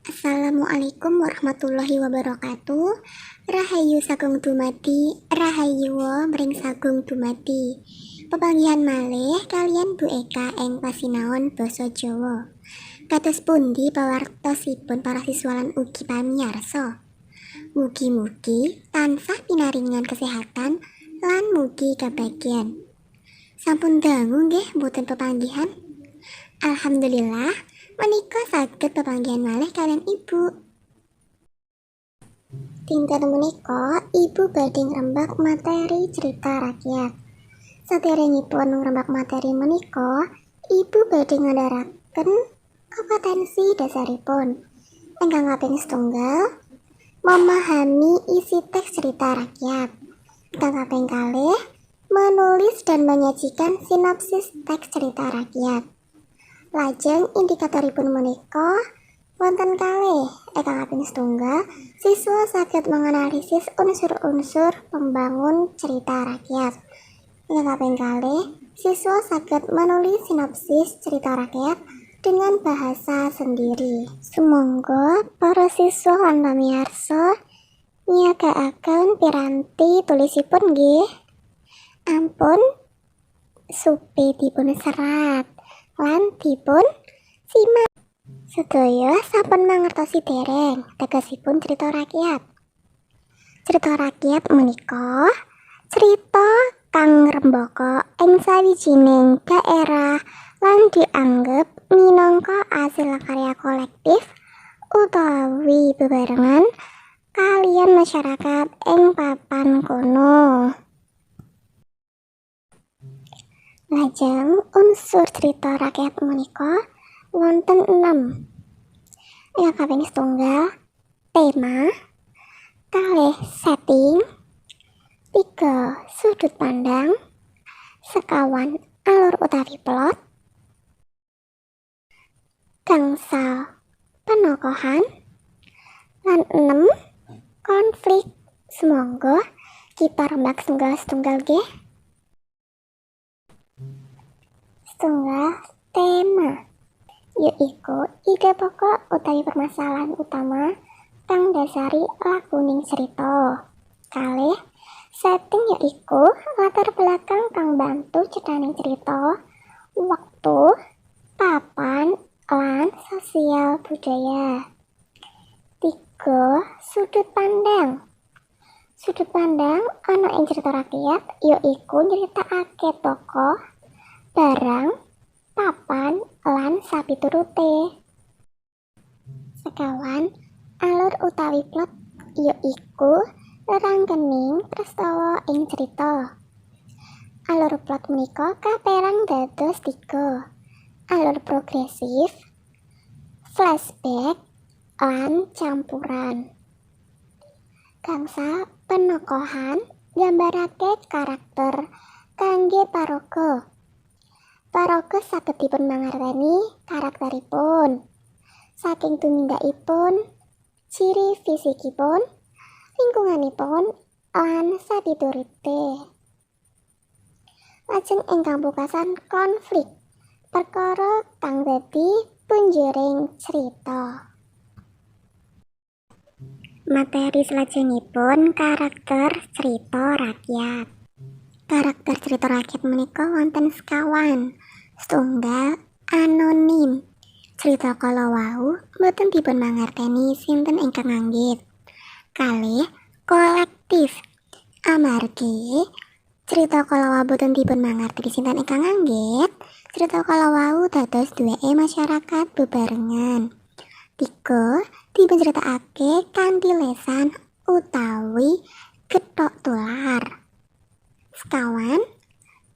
Assalamualaikum warahmatullahi wabarakatuh. Rahayu sagung dumadi, rahayu mring sagung dumadi. Pepanggihan malih kalian Bu Eka ing pasinaon basa Jawa. Kados pundi pawartosipun para siswalan ugi pamiyarsa. Mugi-mugi tansah pinaringan kesehatan lan mugi kabagyan. Sampun dangu nggih mboten pepanggihan? Alhamdulillah, menika saged pepanggihan malih kalian Ibu. Dinten menika Ibu badhe ngrembak materi cerita rakyat. Saderengipun ngrembak materi menika, Ibu badhe ngandharaken kompetensi dasaripun. Ingkang kaping setunggal, memahami isi teks cerita rakyat. Ingkang kaping kalih, menulis dan menyajikan sinopsis teks cerita rakyat. Lajeng indikatoripun menika wonten kalih. Ingkang kaping setunggal, siswa saged menganalisis unsur-unsur pembangun cerita rakyat. Ingkang kaping kalih, siswa saged menulis sinopsis cerita rakyat dengan bahasa sendiri. Sumangga para siswa lan pamirsa nyagakaken piranti tulisipun nggih. Ampun supe dipun serat lan dipun simak. Sedaya sampun mangertosi dereng tegesipun cerita rakyat. Cerita rakyat menika cerita kang ngrembaka ing sawijining daerah lan dianggep minangka asil karya kolektif utawi bebarengan kalian masyarakat ing papan kono. Lajeng unsur cerita rakyat menika wonten 6. Ingkang kaping setunggal tema, kalih setting, 3 sudut pandang, sekawan alur utawi plot, gangsal penokohan, lan 6 konflik. Sumangga kita rembak setunggal nggih. Setunggal tema yaiku ide pokok utawi permasalahan utama kang dasari lakuning cerita. Kalih setting yaiku latar belakang kang bantu cetaning cerita, waktu, papan, lan sosial budaya. 3 sudut pandang. Sudut pandang ana ing cerita rakyat yaiku nyeritakake tokoh, barang, papan, lan sapiturute. Sekawan alur utawi plot yaiku rerangkening prastawa ing cerita. Alur plot menika kaperang dados 3. Alur progresif, flashback, lan campuran. Gangsal penokohan nggambarake karakter kangge paraga. Paraga saged dipun mangerteni karakteripun saking tumindakipun, ciri fisikipun, lingkunganipun, lan sapiturute. Lajeng ingkang pungkasan konflik, perkara kang dadi punjering cerita. Materi salajengipun karakter cerita rakyat. Karakter cerita rakyat menika wonten sekawan. Setunggal anonim. Cerita kala wau boten dipun mangerteni sinten ingkang nganggit. Kalih kolektif. Amargi cerita kala wau boten dipun mangerteni sinten ingkang nganggit, cerita kala wau dados duweke masyarakat bebarengan. 3 dipun critakake kanthi lesan utawi gethok tular. Sekawan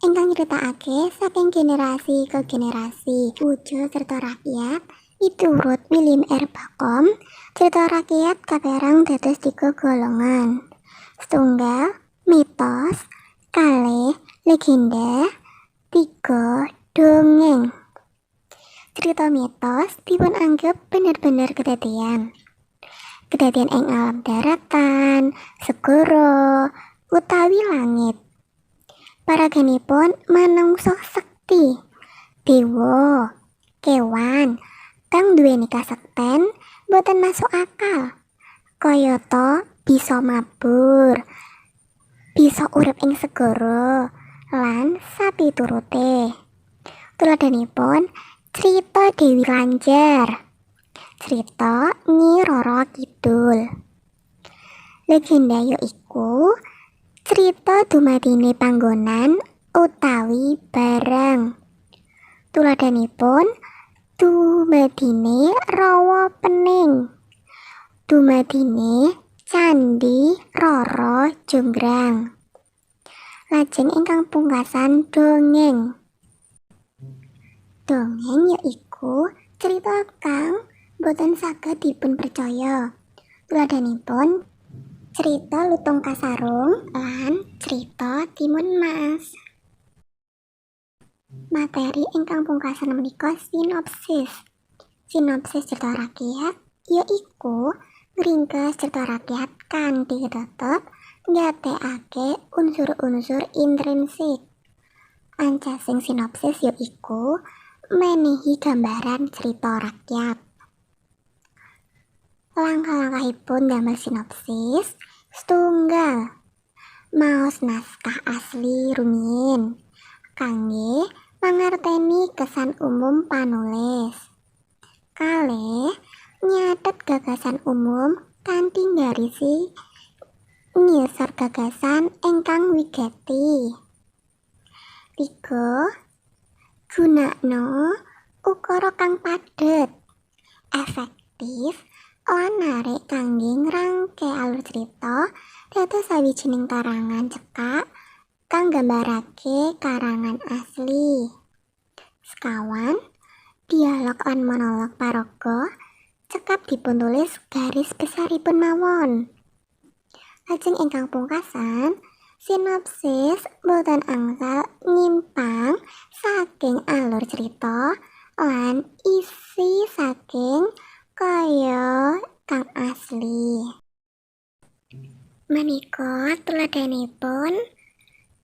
ingkang nyritakake saking generasi ke generasi. Wujud cerita rakyat miturut William R. Bacom, cerita rakyat kaperang dados 3 golongan. Setunggal mitos, kalih legenda, 3 dongeng. Cerita mitos dipun anggap bener-bener kedadian. Kedadian ing alam daratan, segara, utawi langit. Paraganipun manungsa sekti, dewa, kewan, Kang duweni kasekten boten masuk akal. Kayata bisa mabur, bisa urip ing segara, lan sapiturute. Tuladhanipun crita Dewi Lanjar, crita Nyi Roro Kidul. Legenda ya iku crita dumadine panggonan utawi barang. Tuladhanipun dumadine rawa pening, dumadine Candhi Roro Jonggrang. Lajeng ingkang pungkasan dongeng. Dongeng ya iku crita kang boten saged dipun percaya. Tuladhanipun cerita Lutung Kasarung lan cerita Timun Mas. Materi ingkang pungkasan menika sinopsis. Sinopsis cerita rakyat ya iku ngringkes cerita rakyat kanthi tetep nggatekake unsur-unsur intrinsik. Ancasing sinopsis ya iku menehi gambaran cerita rakyat. Langkah-langkahipun damel sinopsis setunggal. Maos naskah asli rumiyin kangge mangerteni kesan umum panulis. Kalih nyatet gagasan umum kanthi nggarisi ngisor gagasan ingkang wigati. 3. Gunakno ukara kang padhet, efektif lan narik kangge ngrangke alur cerita dados sawijining karangan cekak kang nggambarake karangan asli. Sekawan, dialog lan monolog paraga cekap dipuntulis garis besaripun mawon. Lajeng ingkang pungkasan, sinopsis boten angsal nyimpang saking alur cerita lan isi saking kaya kang asli. Menika tuladhanipun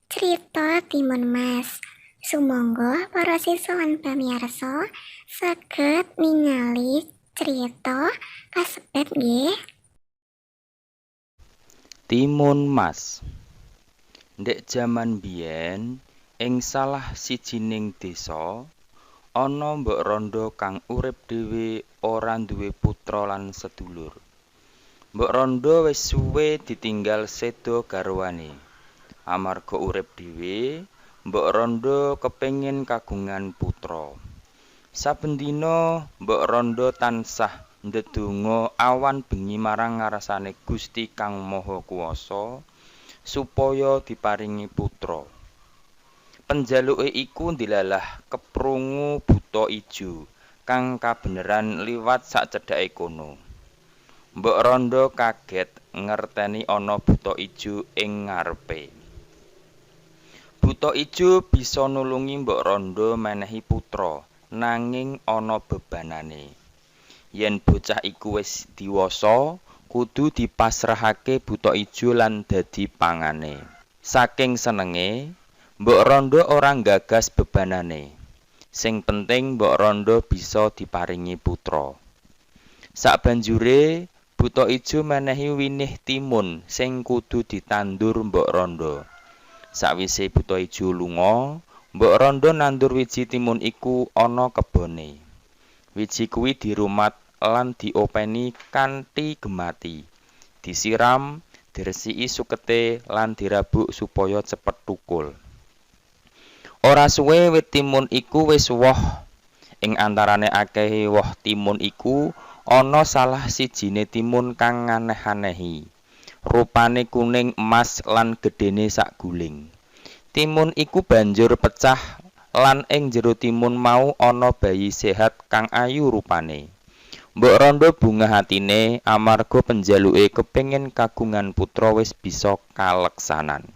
cerita Timun Mas. Sumangga para siswa lan pamirsa saged ningali cerita kasebut nggih. Timun Mas. Ndek jaman biyen ing salah sijining desa ana mbok randha kang urip dhewe ora duwe putra lan sedulur. Mbok randha wis suwe ditinggal seda garwane. Amarga urip dhewe, mbok randha kepengin kagungan putra. Saben dina mbok randha tansah ndedonga awan bengi marang ngarsane Gusti Kang Maha Kuwasa supaya diparingi putra. Penjaluke iku ndilalah keprungu buta ijo kang kabeneran liwat sacedhake kono. Mbok randha kaget ngerteni ana buta ijo ing ngarepe. Buta ijo bisa nulungi mbok randha menehi putra, nanging ana bebanane. Yen bocah iku wis diwasa, kudu dipasrahake buta ijo lan dadi pangane. Saking senenge, mbok randha ora nggagas bebanane. Sing penting mbok randha bisa diparingi putra. Sabanjure buta ijo menehi winih timun sing kudu ditandur mbok randha. Sawise buta ijo lunga, mbok randha nandur wiji timun iku ana kebone. Wiji kuwi dirumat lan diopeni kanthi gemati. Disiram, diresiki sukete lan dirabuk supaya cepet tukul. Ora suwe wit timun iku wis woh. Ing antarane akehe woh timun iku ana salah sijine timun kang aneh-anehi. Rupane kuning emas lan gedene sak guling. Timun iku banjur pecah lan ing jero timun mau ana bayi sehat kang ayu rupane. Mbok randha bungah atine amarga penjaluke kepengin kagungan putra wis bisa kaleksanan.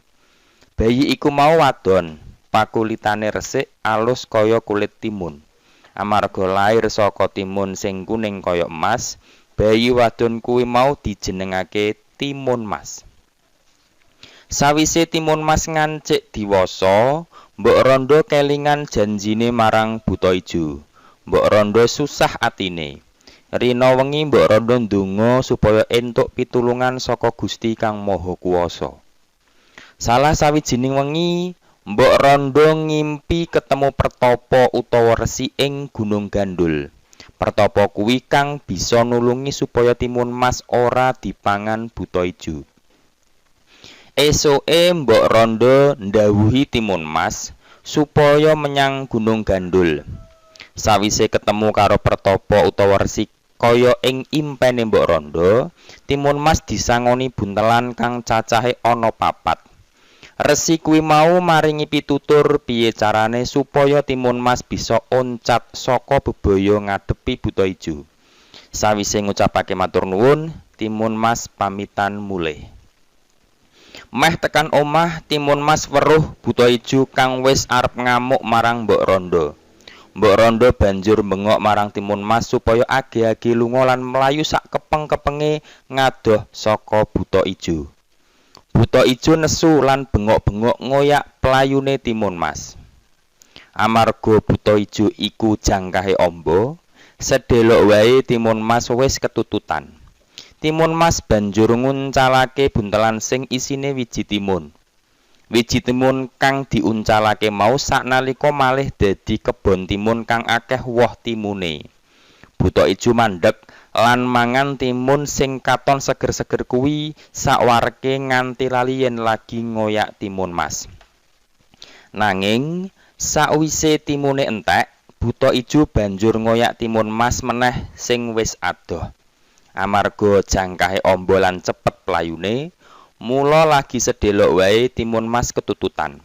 Bayi iku mau wadon, pakulitane resik alus kaya kulit timun. Amarga lair saka timun sing kuning kaya emas, bayi wadon kuwi mau dijenengake Timun Mas. Sawise Timun Mas ngancik diwasa, mbok randha kelingan janjine marang buta ijo. mbok randha susah atine. Rina wengi mbok randha ndonga supaya entuk pitulungan saka Gusti Kang Maha Kuwasa. Salah sawijining wengi mbok randha ngimpi ketemu pertapa utawa resi ing Gunung Gandul. Pertapa kuwi kang bisa nulungi supaya timun mas ora dipangan buta ijo. Esuke mbok randha ndhawuhi timun mas supaya menyang Gunung Gandul. Sawise ketemu karo pertapa utawa resi kaya ing impene mbok randha, timun mas disangoni buntelan kang cacahe ana 4. Resi kuwi mau maringi pitutur piye carane supaya timun mas bisa oncat saka bebaya ngadepi buta ijo. Sawise ngucapake matur nuwun, timun mas pamitan mulih. Meh tekan omah, timun mas weruh buta ijo kang wis arep ngamuk marang mbok randha. Mbok randha banjur bengok marang timun mas supaya age-age lunga lan mlayu sak kepeng-kepenge ngadoh saka buta ijo. Buta ijo nesu lan bengok-bengok ngoyak playune timun mas. Amarga buta ijo iku jangkahe amba, sedelok wae timun mas wis ketututan. Timun mas banjur nguncalake buntelan sing isine wiji timun. Wiji timun kang diuncalake mau saknalika malih dadi kebon timun kang akeh woh timune. Buta ijo mandheg lan mangan timun sing katon seger-seger kuwi sakwareke nganti lali yen lagi ngoyak timun mas. Nanging sakwise timune entek, buta ijo banjur ngoyak timun mas meneh sing wis adoh. Amarga jangkahe amba lan cepet playune, mula lagi sedelok wae timun mas ketututan.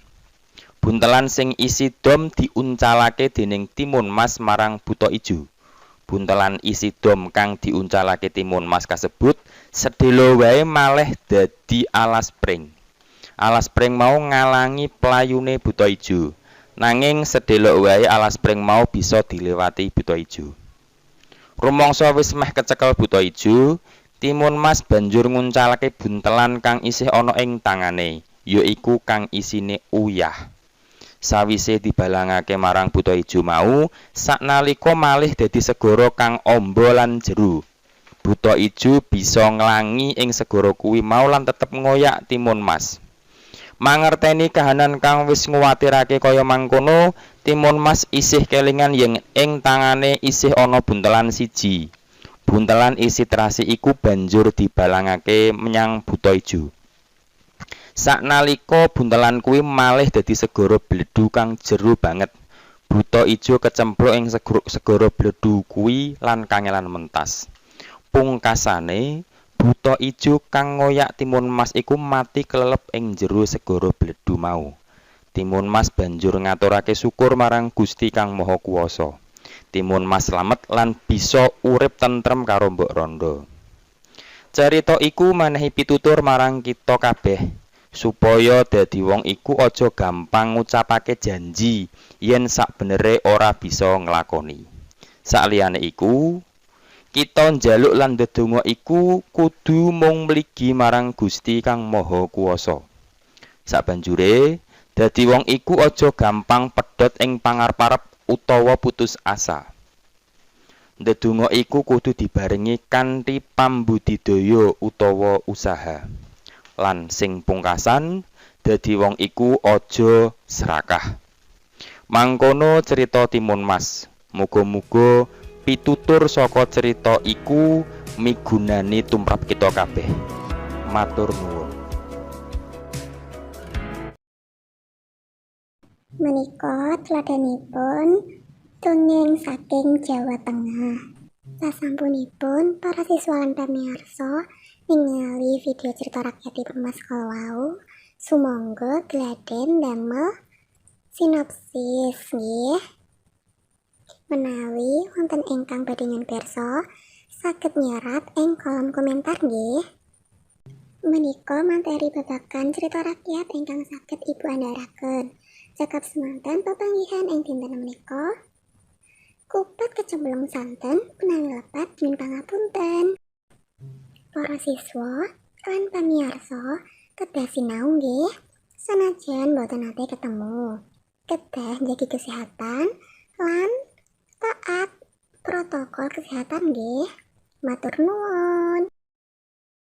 Buntelan sing isi dom diuncalake dening timun mas marang buta ijo. Buntelan isi dom kang diuncalake timun mas kasebut sedelo wae malih dadi alas pring. Alas pring mau ngalangi playune buta ijo. Nanging sedelo wae alas pring mau bisa dilewati buta ijo. Rumangsa wis meh kecekel buta ijo, timun mas banjur nguncalake buntelan kang isih ana ing tangane, yaiku kang isine uyah. Sawise dibalangake marang buta ijo mau, saknalika malih dadi segara kang amba lan jero. Buta ijo bisa nglangi ing segara kuwi mau lan tetep ngoyak timun mas. Mangerteni kahanan kang wis nguwatirake kaya mangkono, timun mas isih kelingan yen ing tangane isih ana buntelan siji. Buntelan isi terasi iku banjur dibalangake menyang buta ijo. Saknalika buntelan kuwi malih dadi segara bledhu kang jero banget. Buta ijo kecempluk ing segara bledhu kuwi lan kangelan mentas. Pungkasane, buta ijo kang ngoyak timun mas iku mati kelelep ing jero segara bledhu mau. Timun mas banjur ngaturake syukur marang Gusti Kang Maha Kuwasa. Timun mas slamet lan bisa urip tentrem karo mbok randha. Carita iku menehi pitutur marang kita kabeh supaya dadi wong iku aja gampang ngucapake janji yen sakbenere ora bisa nglakoni. Sakliyane iku, kita njaluk lan ndedonga iku kudu mung mligi marang Gusti Kang Maha Kuwasa. Sabanjure, dadi wong iku aja gampang pedhot ing pangarep-arep utawa putus asa. Ndedonga iku kudu dibarengi kanthi pambudidaya utawa usaha. Lan sing pungkasan, dadi wong iku aja serakah. Mangkono cerita timun mas. Muga-muga pitutur saka cerita iku migunani tumrap kita kabeh. Matur nuwun. Menika tladanipun dongeng saking Jawa Tengah. Sasampunipun para siswa lan pamirsa ningali video cerita rakyatipun Mas Kalwau, sumangga gladen damel sinopsis nggih. Menawi wonten ingkang badhe nyuwun saged nyerat ing kolom komentar nggih. Menika materi babagan cerita rakyat ingkang saged Ibu andharaken. Cekap semanten pepanggihan ing dinten menika. Kupat kecemplung santen menawi lepat nyuwun pangapunten. Para siswa lan pamirsa kedah sinau nggih. Sanajan boten nate ketemu, kedah njaga kesehatan lan Taat protokol kesehatan nggih. Matur nuwun.